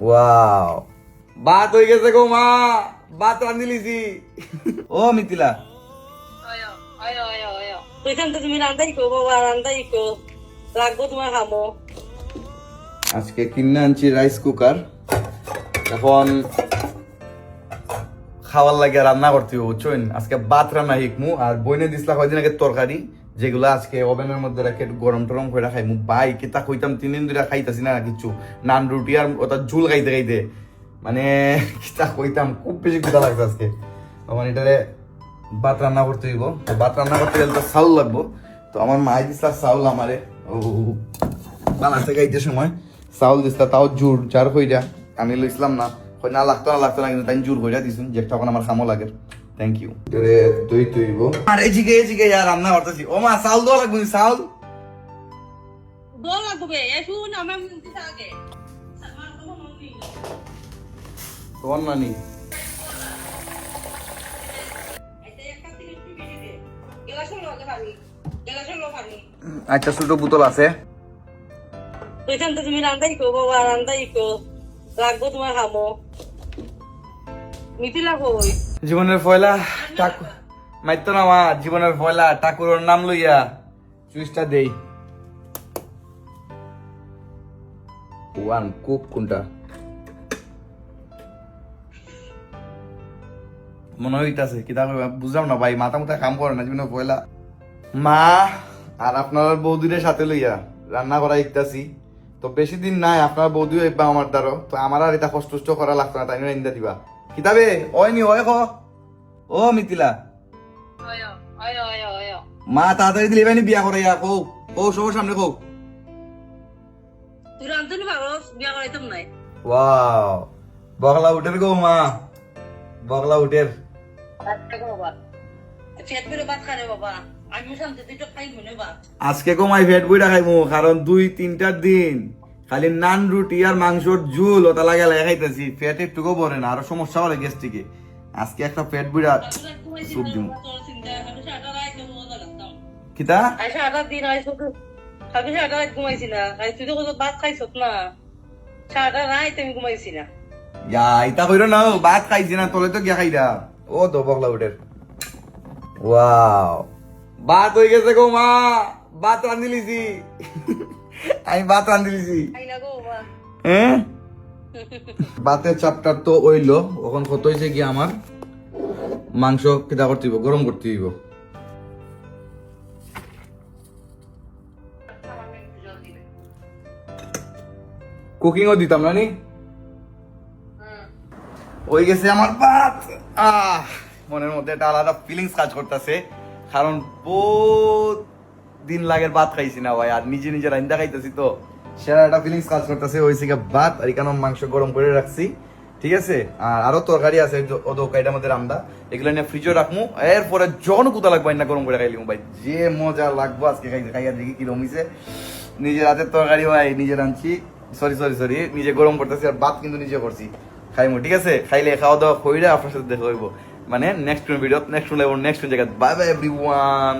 Wow, ভাত হয়ে গেছে গো মা, ভাত রান্ধি লিছি। ও মিথিলা, ওইখান তো তুমি রান্দাই কো বাবা, রান্দাই কো লাগবো তোমার খামো। আজকে কিনে আনছি রাইস কুকার। এখন খাওয়ার লাগে রান্না করতে হবে বুঝছেন। আজকে ভাত রান্না শিখমু, আর বইনে দিসলা কয়দিন আগে তরকারি, যেগুলো আজকে ওভেনের মধ্যে রাখে একটু গরম টরম করে খাইমু। ভাই কিতা কইতাম 3 দিন ধরে খাইতাছি না কিছু, নান রুটি আর ওটা ঝুল খাইতে খাইতে মানে কিতা কইতাম, খুব বেশি খিদা লাগছে আজকে। মানে এটারে ভাত রান্না করতে হইব। তো ভাত রান্না করতে গেলে তো চাউল লাগবো। তো আমার মাই দিসলা চাউল আমারে বানাতে খাইতে সময় চাউল দিসলা, তাও জোর যার হইরা আমি লইছিলাম না, না লাগতো না কিন্তু তাই জোর হইরা দিছুন, যে তখন আমার খামো লাগে। Thank you. দই তৈব আর এজিকে আর রান্না করতেছি। ও মা চাউল দেওয়া লাগবে, চাউল দোয়া লাগবে শুন আমার মন্দির আগে তোমার নানি আচ্ছা, ছোট বোতল আছে। ওইখান তো তুমি রান্দাই কো বাবা, রান্দাই কো লাগবো তোমার খামো। মিথিলা কই জীবনের পয়লা ঠাকুর মাইতো না মা, জীবনের পয়লা ঠাকুরের নাম লইয়া চুইসটা দেই। ওয়ান কুক কোনটা মনে হইতাছে কি তা বুঝলাম না ভাই, মাথা মুথা কাম করে না জীবনের পয়লা। মা আর আপনার বৌদিদের সাথে লইয়া রান্না করা ইকতাছি। তো বেশি দিন নাই আপনার বৌদিও একবার আমার দ্বারো, তো আমার আর এটা কষ্ট করা লাগতো না, তাই ইন্দা দিবা কিতাবে ওইনি ওই খ। ও মিথিলা মা তাড়াতাড়ি দিলি ভাই বিয়া করে কৌ কৌ সবার সামনে কৌ। তুই রান্ধনি ভালো বিয়া করাইতাম নাই। ওয়াও, বগলা উঠের গো মা, বগলা উঠের। বাবা ফেট করে ভাত খারে বাবা, আমি শান্তি তুই তো খাই মনে ভাত। আজকে কমাই ফেট বইটা খাইমু, কারণ 2-3 দিন খালি নান রুটি আর মাংসর ঝুল ওটা লাগে খাইতেছি, ফেট একটুকু ভরে না, আরো সমস্যা হলে গ্যাস্ট্রিকে। আজকে একটা পেট বুড়া সুপ দিমু। কিতা দিন ঘুমাইছি না, তুই তো ভাত খাইছ না, সারাটা রাত আমি ঘুমাইছি না। ইয়া ইতা কইরো না, ভাত খাইছি না তোলে তো গিয়া খাইরা। ও তো বগলা উঠের। ওয়াও, ভাত হয়ে গেছে গো মা, ভাত রান্ধি লিছি। আমি ভাত রান্ধি লিছি। হ্যাঁ ভাতের চাপটার তো ওইলো, এখন কত হয়েছে কি আমার মাংস কিতা করতে হইব, গরম করতে হইব। কুকিংও দিতাম না নি, ওই গেছে আমার ভাত। মনের মধ্যে একটা আলাদা ফিলিংস কাজ করতেছে, কারণ বহুত দিন লাগের ভাত খাইছি না ভাই, আর নিজে রান্না খাইতেছি, তো সেরা একটা ফিলিংস কাজ করতেছে। ওই থেকে ভাত আর এখানে মাংস গরম করে রাখছি, ঠিক আছে। আর আরো তরকারি আছে ও তরকারিটার মধ্যে রান্না, এগুলো নিয়ে ফ্রিজে রাখবো। এরপরে যখন কুতা লাগবে না গরম করে খাইলিম ভাই, যে মজা লাগবো আজকে খাইয়া দেখি কি রমিছে। নিজের হাতের তরকারি ভাই নিজে রাঁধছি, সরি নিজে গরম করতেছি, আর ভাত কিন্তু নিজে করছি। খাইমু, ঠিক আছে। খাইলে খাওয়া দাওয়া কইরা আপনার সাথে দেখা হইব, মানে নেক্সট ভিডিও নেক্সট জায়গা। Bye bye everyone.